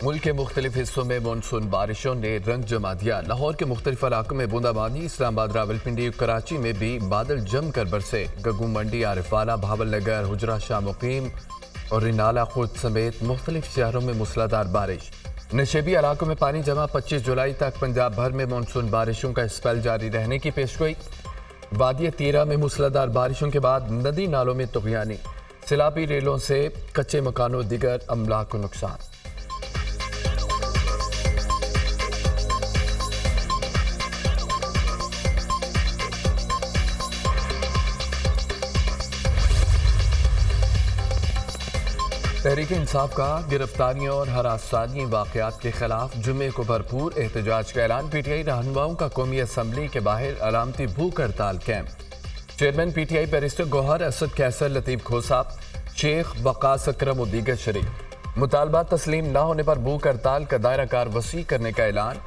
मुल्क के मुख्तलिफ हिस्सों में मानसून बारिशों ने रंग जमा दिया। लाहौर के मुख्तलिफ इलाकों में बूंदाबांदी, इस्लामाबाद, रावलपिंडी, कराची में भी बादल जम कर बरसे। गगू मंडी, आरिफवाला, भावलनगर, हुजरा, शाह मुकीम और रिनाला खुद समेत मुख्तलिफ शहरों में मूसलाधार बारिश। नशेबी इलाकों में पानी जमा। 25 जुलाई तक पंजाब भर में मानसून बारिशों का स्पेल जारी रहने की पेशगोई। वादिया तीरा में मूसलाधार बारिशों के बाद नदी नालों में तुगयानी। सैलाबी रेलों से कच्चे मकानों दिगर अमला को नुकसान। तहरीक इंसाफ का गिरफ्तारियों और हरासानी वाकयात के खिलाफ जुमे को भरपूर एहतजाज का ऐलान। पीटीआई रहनुमाओं का कौमी असम्बली के बाहर अलामती भूख हड़ताल camp. Chairman PTI barrister Gohar Asad Qaiser, Latif Khosa, Sheikh Waqas Akram और दीगर शरीक। मुतालबा तस्लीम न होने पर भूख हड़ताल का दायरा कार वसी करने का ऐलान।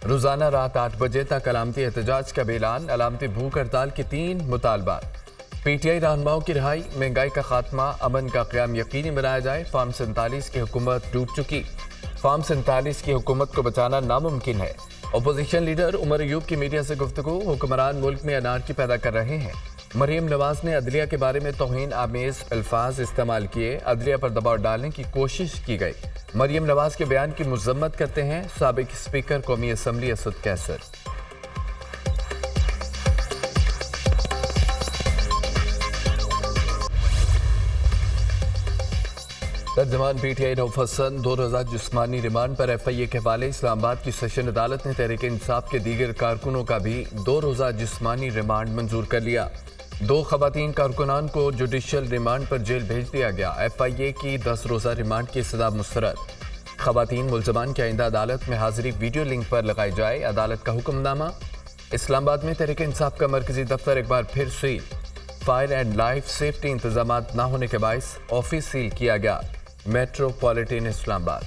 रोजाना रात 8 बजे तक अलामती एहतजाज का भी ऐलान। अलामती भूख हड़ताल के 3 मुतालबात। पीटीआई रहनुमाओं की रिहाई, महंगाई का खात्मा, अमन का क़याम यकीनी बनाया जाए। फार्म 47 की हुकूमत डूब चुकी। फार्म 47 की हुकूमत को बचाना नामुमकिन है। अपोजिशन लीडर उमर अयूब की मीडिया से गुफ्तगू। हुक्मरान मुल्क में अनारकी पैदा कर रहे हैं। मरियम नवाज ने अदलिया के बारे में तौहीन आमेज अल्फाज इस्तेमाल किए। अदलिया पर दबाव डालने की कोशिश की गई। मरियम नवाज के बयान की मजम्मत करते हैं साबिक स्पीकर कौमी असम्बली असद कैसर। तर्जमान पीटीआई रऊफ हसन 2 रोज़ा जिस्मानी रिमांड पर एफआईए के हवाले। इस्लामाबाद की सेशन अदालत ने तहरीक इंसाफ के दीगर कारकुनों का भी 2 रोज़ा जिस्मानी रिमांड मंजूर कर लिया। 2 खवातीन कारकुनान को जुडिशल रिमांड पर जेल भेज दिया गया। एफआईए की 10 रोज़ा रिमांड की सजा मुस्तरद। खवातीन मुल्ज़मान की आइंदा अदालत में हाजिरी वीडियो लिंक पर लगाई जाए। अदालत का हुक्मनामा। इस्लामाबाद में तहरीक इंसाफ का मरकजी दफ्तर एक बार फिर seal. Fire and life safety इंतजाम न होने के बायस ऑफिस सील किया गया। मेट्रोपॉलिटन इस्लामाबाद।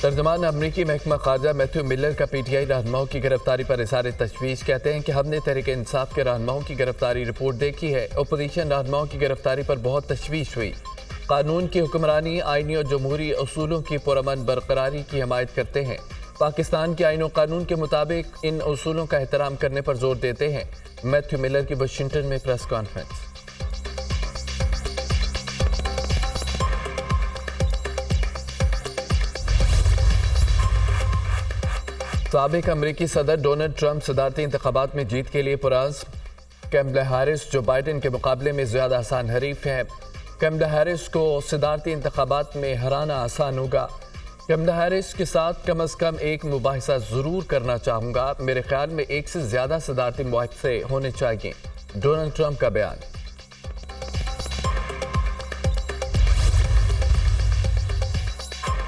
तर्जमान अमरीकी महकमा खारजा मैथ्यू मिलर का पीटीआई रहनुमाओं की गिरफ्तारी पर इज़हार तशवीश। कहते हैं कि हमने तहरीक इंसाफ के रहनुमाओं की गिरफ्तारी रिपोर्ट देखी है। अपोजिशन रहनुमाओं की गिरफ्तारी पर बहुत तशवीश हुई। कानून की हुक्मरानी, आईनी और जमहूरी असूलों की पुरअमन बरकरारी की हमायत करते हैं। पाकिस्तान के आईन और कानून के मुताबिक इन असूलों का एहतराम करने पर जोर देते हैं। मैथ्यू मिलर की वाशिंगटन में प्रेस कॉन्फ्रेंस। साबिक अमरीकी सदर डोनाल्ड ट्रंप सदारती इंतखाबात में जीत के लिए पुरअज़्म। कैमला हैरिस जो बाइडेन के मुकाबले में ज्यादा आसान हरीफ है। कैमला हैरिस को सदारती इंतखाबात में हराना आसान होगा। कैमला हैरिस के साथ कम अज कम एक मुबाहिसा जरूर करना चाहूंगा। मेरे ख्याल में 1 से ज्यादा सदारती मुबाहिसे होने चाहिए। डोनाल्ड ट्रंप का बयान।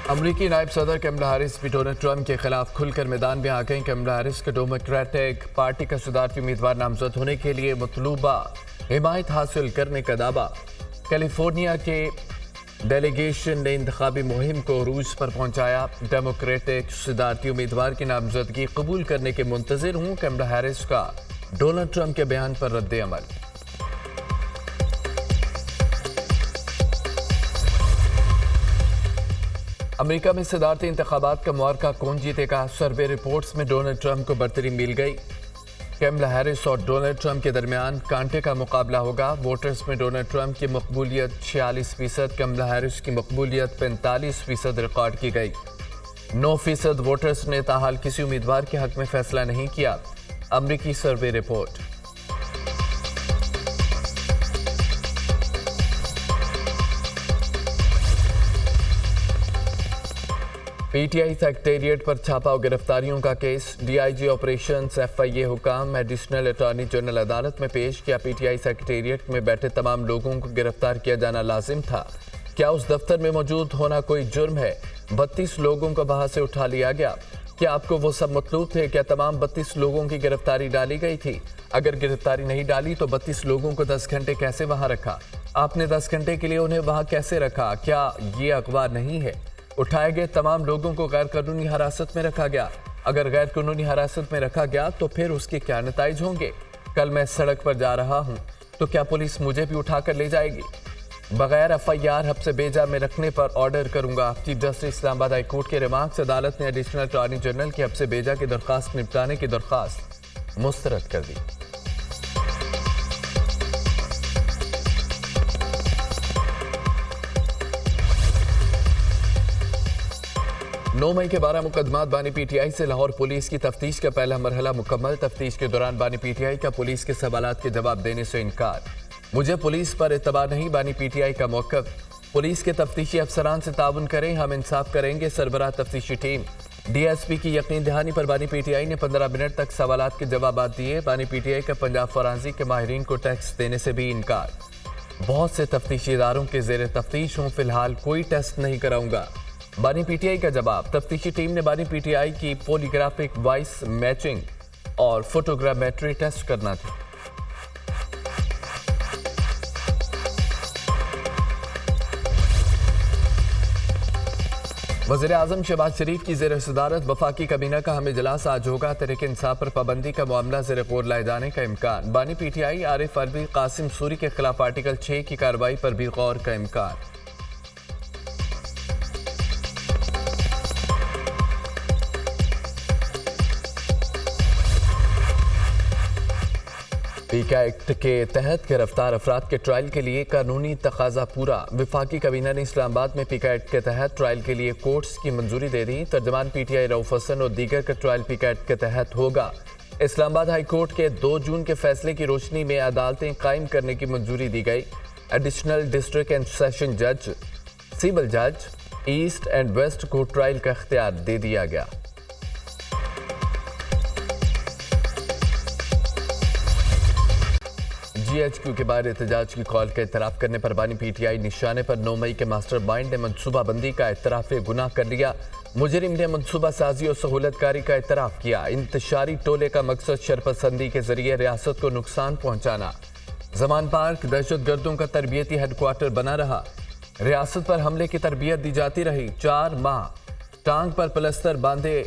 अमरीकी नायब सदर कैमला हैरिस भी डोनाल्ड ट्रंप के खिलाफ खुलकर मैदान में आ गए। कैमला हैरिस के डेमोक्रेटिक पार्टी का सदारती उम्मीदवार नामजद होने के लिए मतलूबा हिमायत हासिल करने का दावा। कैलिफोर्निया के डेलीगेशन ने इंतखाबी मुहिम को रूस पर पहुंचाया। डेमोक्रेटिक सदारती उम्मीदवार की नामजदगी कबूल करने के मुंतजिर हूं। कैमला हैरिस का डोनाल्ड ट्रंप के बयान पर रद्द अमल। अमेरिका में सदारती इंतखाबात का मुआरका कौन जीतेगा? सर्वे रिपोर्ट्स में डोनाल्ड ट्रंप को बरतरी मिल गई। कैमला हैरिस और डोनाल्ड ट्रंप के दरमियान कांटे का मुकाबला होगा। वोटर्स में डोनाल्ड ट्रंप की मकबूलियत 46%, कैमला हैरिस की मकबूलियत 45% रिकॉर्ड की गई। 9% वोटर्स ने ताहाल किसी उम्मीदवार के हक में फैसला नहीं किया। अमरीकी सर्वे रिपोर्ट। पीटीआई सेक्रेटेरिएट पर छापा और गिरफ्तारियों का केस। डीआईजी ऑपरेशंस एफआईए हुकाम एडिशनल अटॉर्नी जनरल अदालत में पेश किया। पीटीआई सेक्रेटेरिएट में बैठे तमाम लोगों को गिरफ्तार किया जाना लाजिम था। क्या उस दफ्तर में मौजूद होना कोई जुर्म है? 32 लोगों को वहां से उठा लिया गया। क्या आपको वो सब मतलूब थे? क्या तमाम 32 लोगों की गिरफ्तारी डाली गई थी? अगर गिरफ्तारी नहीं डाली तो 32 लोगों को 10 घंटे कैसे वहां रखा? आपने 10 घंटे के लिए उन्हें वहां कैसे रखा? क्या ये अगवा नहीं है? उठाए गए तमाम लोगों को गैर कानूनी हिरासत में रखा गया। अगर गैर कानूनी हिरासत में रखा गया तो फिर उसके क्या नताइज होंगे? कल मैं सड़क पर जा रहा हूं तो क्या पुलिस मुझे भी उठाकर ले जाएगी? बगैर एफआईआर हब्से बेजा में रखने पर ऑर्डर करूंगा। Chief justice Islamabad high court के रिमार्क्स। अदालत ने एडिशनल अटॉर्नी जनरल की हब्से बेजा की दरखास्त निपटाने की दरखास्त मुस्तरद कर दी। 9 मई के 12 मुकदमात बानी पीटीआई से। लाहौर पुलिस की तफ्तीश का पहला मरहला मुकम्मल। तफ्तीश के दौरान बानी पीटीआई का पुलिस के सवालात के जवाब देने से इनकार। मुझे पुलिस पर एतबार नहीं, बानी पीटीआई का मौक़िफ़। पुलिस के तफ्तीशी अफसरान से ताउन करें, हम इंसाफ करेंगे। सरबराह तफ्तीशी टीम। डीएसपी की यकीन दहानी पर बानी पीटीआई ने 15 मिनट तक सवालात के जवाब दिए। बानी पीटीआई का पंजाब फॉरेंसिक के माहिरीन को टेस्ट देने से भी इनकार। बहुत से तफ्तीशी इदारों के जेर तफ्तीश हूँ, फिलहाल कोई टेस्ट नहीं कराऊंगा। बानी पीटीआई का जवाब। तफ्तीशी टीम ने बानी पीटीआई की पॉलीग्राफिक वॉइस मैचिंग और फोटोग्रामेट्री टेस्ट करना था। वज़ीर आज़म शहबाज शरीफ की ज़ेर सदारत वफाकी काबीना का हम इजलास आज होगा। तहरीक इंसाफ पर पाबंदी का मामला ज़ेर गौर लाए जाने का इम्कान। बानी पीटीआई आरिफ अलवी कासिम सूरी के खिलाफ आर्टिकल 6 की कार्रवाई पर भी गौर का इम्कान। पीका एक्ट के तहत गिरफ्तार अफराद के ट्रायल के लिए कानूनी तकाजा पूरा। वफाकी काबीना ने इस्लामाबाद में पीका एक्ट के तहत ट्रायल के लिए कोर्ट्स की मंजूरी दे दी। तर्जमान पीटीआई रऊफ हसन और दीगर का ट्रायल पीका एक्ट के तहत होगा। इस्लामाबाद हाई कोर्ट के 2 जून के फैसले की रोशनी में अदालतें कायम करने की मंजूरी दी गई। एडिशनल डिस्ट्रिक्ट एंड सेशन जज, सिविल जज, ईस्ट एंड वेस्ट को ट्रायल का इख्तियार दे दिया गया। जीएचक्यू के बाद एहतजाज की कॉल का इतराफ़ करने पर बानी पीटीआई निशाने पर 9 मई के मास्टर माइंड ने मनसूबाबंदी का इतराफ़ गुनाह कर लिया। मुजरिम ने मनसूबा साजी और सहूलतकारी का इतराफ़ किया। इंतशारी टोले का मकसद शरपसंदी के जरिए रियासत को नुकसान पहुंचाना। जमान पार्क दहशत गर्दों का तरबियती हेडक्वार्टर बना रहा। रियासत पर हमले की तरबियत दी जाती रही। 4 माह टांग पर प्लस्तर बांधे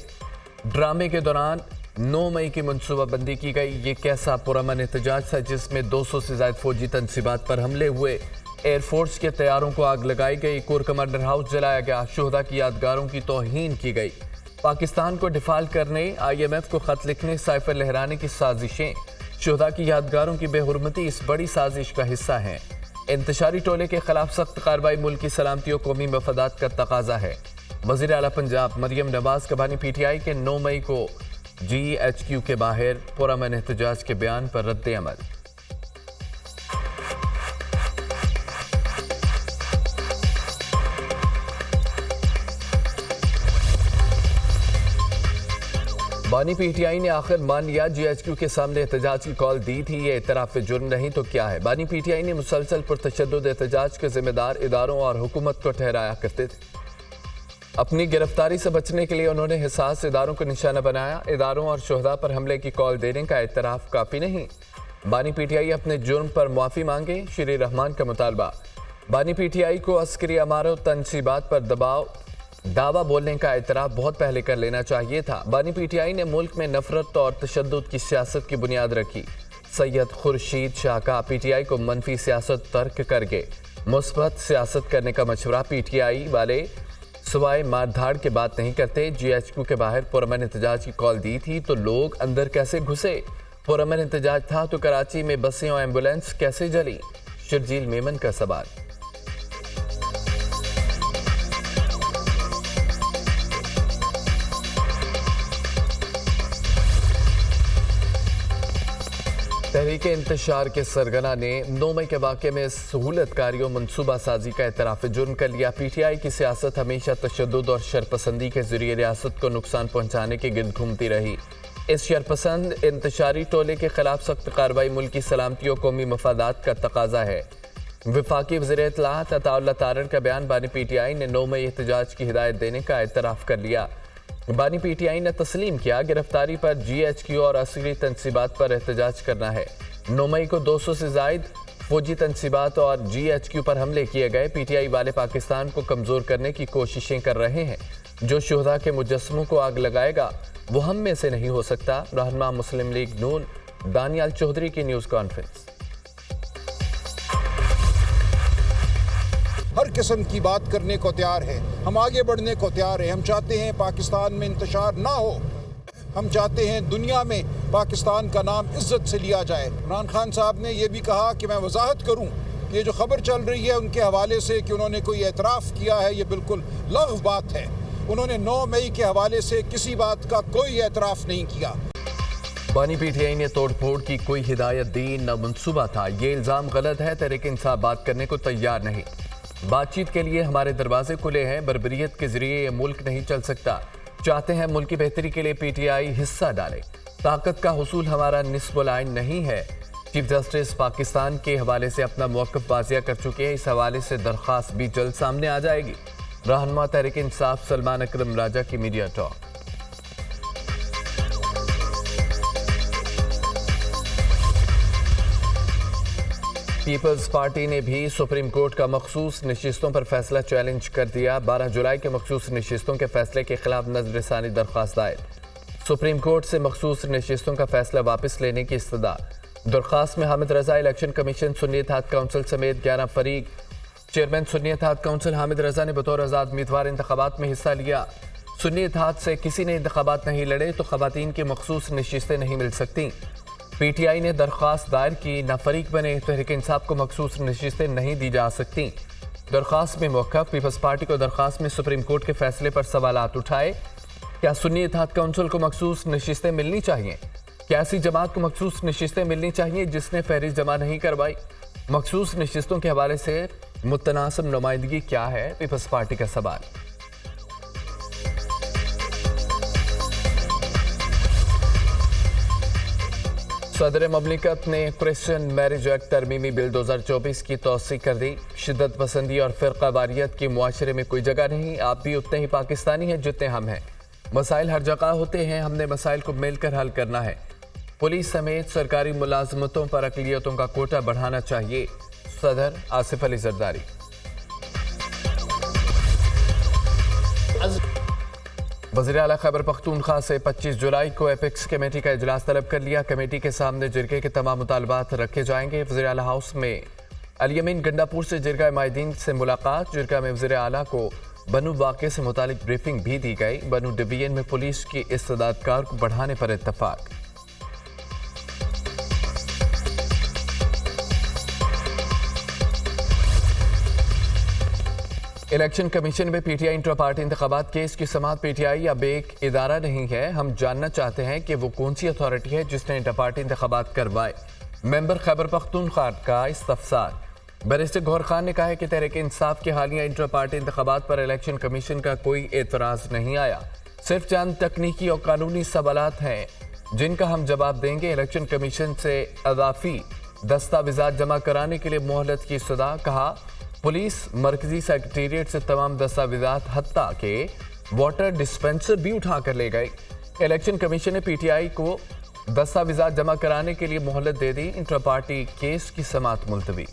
ड्रामे के दौरान 9 मई की मनसूबाबंदी की गई। ये कैसा पुरअमन एहतजाज था जिसमें 200 से ज्यादा फौजी तनसीबात पर हमले हुए। एयरफोर्स के तैयारों को आग लगाई गई। कोर कमांडर हाउस जलाया गया। शोहदा की यादगारों की तौहीन की गई। पाकिस्तान को डिफाल्ट करने, IMF को खत लिखने, साइफर लहराने की साजिशें। शोहदा की यादगारों की बेहुरमती इस बड़ी साजिश का हिस्सा है। इंतशारी टोले के खिलाफ सख्त कार्रवाई मुल्क की सलामती और कौमी मफादात का तकाजा है। वज़ीर आला पंजाब मरियम नवाज का बानी पीटीआई के 9 मई को GHQ के बाहर पुरअमन एहतजाज के बयान पर रद्द अमल। बानी पीटीआई ने आखिर मान लिया, GHQ के सामने एहतजाज की कॉल दी थी। ये इतराफ़ जुर्म नहीं तो क्या है। बानी पीटीआई ने मुसलसल पुरतशद्दुद एहतजाज के जिम्मेदार इदारों और हुकूमत को ठहराया करते थे। अपनी गिरफ्तारी से बचने के लिए उन्होंने हिसास इदारों को निशाना बनाया। इदारों और शोहदा पर हमले की कॉल देने का इतराफ़ काफ़ी नहीं। बानी पीटीआई अपने जुर्म पर माफ़ी मांगे, श्री रहमान का मुतालबा। बानी पीटीआई को अस्करी अमारों तनसीबात पर दावा बोलने का इतराफ़ बहुत पहले कर लेना चाहिए था। बानी पीटीआई ने मुल्क में नफरत और तशद्दुद की सियासत की बुनियाद रखी। सैयद खुर्शीद शाह का पीटीआई को मनफी सियासत तर्क करके मुस्बत सियासत करने का मशवरा। पीटीआई वाले सवाए मारधाड़ के बात नहीं करते। GHQ के बाहर पुरअमन एहतजाज की कॉल दी थी तो लोग अंदर कैसे घुसे? पुरअमन एहतजाज था तो कराची में बसें और एम्बुलेंस कैसे जली? शर्जील मेमन का सवाल। तहरीक इंतशार के सरगना ने 9 मई के वाक़े में सहूलतकारियों मनसूबा साजी का एतराफ़ जुर्म कर लिया। पीटीआई की सियासत हमेशा तशद्दुद और शरपसंदी के जरिए रियासत को नुकसान पहुंचाने के गिर्द घूमती रही। इस शरपसंद इंतशारी टोले के खिलाफ सख्त कार्रवाई मुल्क की सलामती और कौमी मफादात का तकाजा है। वफाकी वज़ीर इत्तलाआत अताउल्लाह तारड़ का बयान। बानी पीटीआई ने 9 मई एहतजाज की हिदायत देने का एतराफ़ कर लिया। बानी पीटीआई ने तस्लीम किया गिरफ्तारी पर GHQ और अस्करी तनसीबात पर एहतजाज करना है। 9 मई को 200 से ज़ायद फौजी तनसीबात और GHQ पर हमले किए गए। PTI वाले पाकिस्तान को कमजोर करने की कोशिशें कर रहे हैं। जो शुहदा के मुजस्समों को आग लगाएगा वो हम में से नहीं हो सकता। रहनुमा मुस्लिम लीग नून दानियाल चौधरी की न्यूज कॉन्फ्रेंस। हर किस्म की बात करने को तैयार है, हम आगे बढ़ने को तैयार है। हम चाहते हैं पाकिस्तान में इंतशार ना हो, हम चाहते हैं दुनिया में पाकिस्तान का नाम इज्जत से लिया जाए। इमरान खान साहब ने यह भी कहा कि मैं वजाहत करूं कि ये जो खबर चल रही है उनके हवाले से कि उन्होंने कोई एतराफ़ किया है, ये बिल्कुल लग़्व बात है। उन्होंने 9 मई के हवाले से किसी बात का कोई एतराफ़ नहीं किया। बानी PTI ने तोड़ फोड़ की कोई हिदायत दी न मंसूबा था। ये इल्ज़ाम गलत है। तहरीक इंसाफ बात करने को तैयार नहीं। बातचीत के लिए हमारे दरवाजे खुले हैं। बर्बरियत के जरिए ये मुल्क नहीं चल सकता। चाहते हैं मुल्क की बेहतरी के लिए PTI हिस्सा डाले। ताकत का हुसूल हमारा निस्बुल आइन नहीं है। चीफ जस्टिस पाकिस्तान के हवाले से अपना मौक़िफ़ वाज़िया कर चुके हैं। इस हवाले से दरख्वास्त भी जल्द सामने आ जाएगी। रहनुमा तहरीक इंसाफ सलमान अकरम राजा की मीडिया टॉक। पीपल्स पार्टी ने भी सुप्रीम कोर्ट का मखसूस नशिस्तों पर फैसला चैलेंज कर दिया। 12 जुलाई के मखसूस नशिस्तों के फैसले के खिलाफ नज़रसानी दरख्वास्त दायर। सुप्रीम कोर्ट से मखसूस नशिस्तों का फैसला वापस लेने की इस्तदा। दरख्वास्त में हामिद रजा इलेक्शन कमीशन सुन्नी इत्तेहाद काउंसिल समेत 11 फरीक। चेयरमैन सुन्नी इत्तेहाद काउंसिल हामिद रजा ने बतौर आज़ाद उम्मीदवार इंतखाबात में हिस्सा लिया। सुन्नी इत्तेहाद से किसी ने इंतखाबात नहीं लड़े तो खवातीन की मखसूस नशिस्तें नहीं मिल सकती। PTI ने दरख्वास्त दायर की, ना फरीक बने तहरीक इंसाफ को मखसूस नशिस्तें नहीं दी जा सकती। दरख्वास्त में मौक़िफ़ पीपल्स पार्टी को दरख्वास्त में सुप्रीम कोर्ट के फैसले पर सवालात उठाए। क्या सुन्नी इत्तेहाद काउंसिल को मखसूस नशिस्तें मिलनी चाहिए? क्या ऐसी जमात को मखसूस नशिस्तें मिलनी चाहिए जिसने फहरिस्त जमा नहीं करवाई? मखसूस नशिस्तों के हवाले से मुतनासिब नुमाइंदगी क्या है? पीपल्स पार्टी का सवाल। सदर ममलिकत ने क्रिश्चियन मैरिज एक्ट तरमीमी बिल 2024 की तौसीक कर दी। शिद्दत पसंदी और फ़िरका वारियत की मुआशरे में कोई जगह नहीं। आप भी उतने ही पाकिस्तानी हैं जितने हम हैं। मसाइल हर जगह होते हैं, हमने मसाइल को मिलकर हल करना है। पुलिस समेत सरकारी मुलाजमतों पर अक़लियतों का कोटा बढ़ाना चाहिए। सदर आसिफ अली जरदारी। वज़ीर आला खैबर पख्तूनख्वा से 25 जुलाई को एपेक्स कमेटी का इजलास तलब कर लिया। कमेटी के सामने जिरगे के तमाम मुतालबात रखे जाएंगे। वज़ीर आला हाउस में अल-यमीन गंडापुर से जिरगा माहिदीन से मुलाकात। जिरगा में वज़ीर आला को बनू वाक़े से मुतालिक ब्रीफिंग भी दी गई। बनू डिवीजन में पुलिस की इस्तेदादकार को बढ़ाने पर इत्तफाक। इलेक्शन कमीशन में PTI इंटर पार्टी इंतखाबात केस की समाअत। PTI अब एक इदारा नहीं है। हम जानना चाहते हैं कि वो कौन सी अथॉरिटी है जिसने इंटर पार्टी इंतखाबात करवाए। मेंबर खैबर पख्तूनख्वा का इस्तफसार। बैरिस्टर गौहर खान ने कहा है कि तहरीक इंसाफ के हालिया इंटर पार्टी इंतखाबात पर इलेक्शन कमीशन का कोई एतराज़ नहीं आया। सिर्फ चंद तकनीकी और कानूनी सवालात हैं जिनका हम जवाब देंगे। इलेक्शन कमीशन से अदाफी दस्तावेजात जमा कराने के लिए मोहलत की सदा। कहा पुलिस मरकजी सेक्रेटेरिएट से तमाम दस्तावेजात हत्ता के वाटर डिस्पेंसर भी उठा कर ले गए। इलेक्शन कमीशन ने PTI को दस्तावेजात जमा कराने के लिए मोहलत दे दी। इंटर पार्टी केस की समाअत मुलतवी।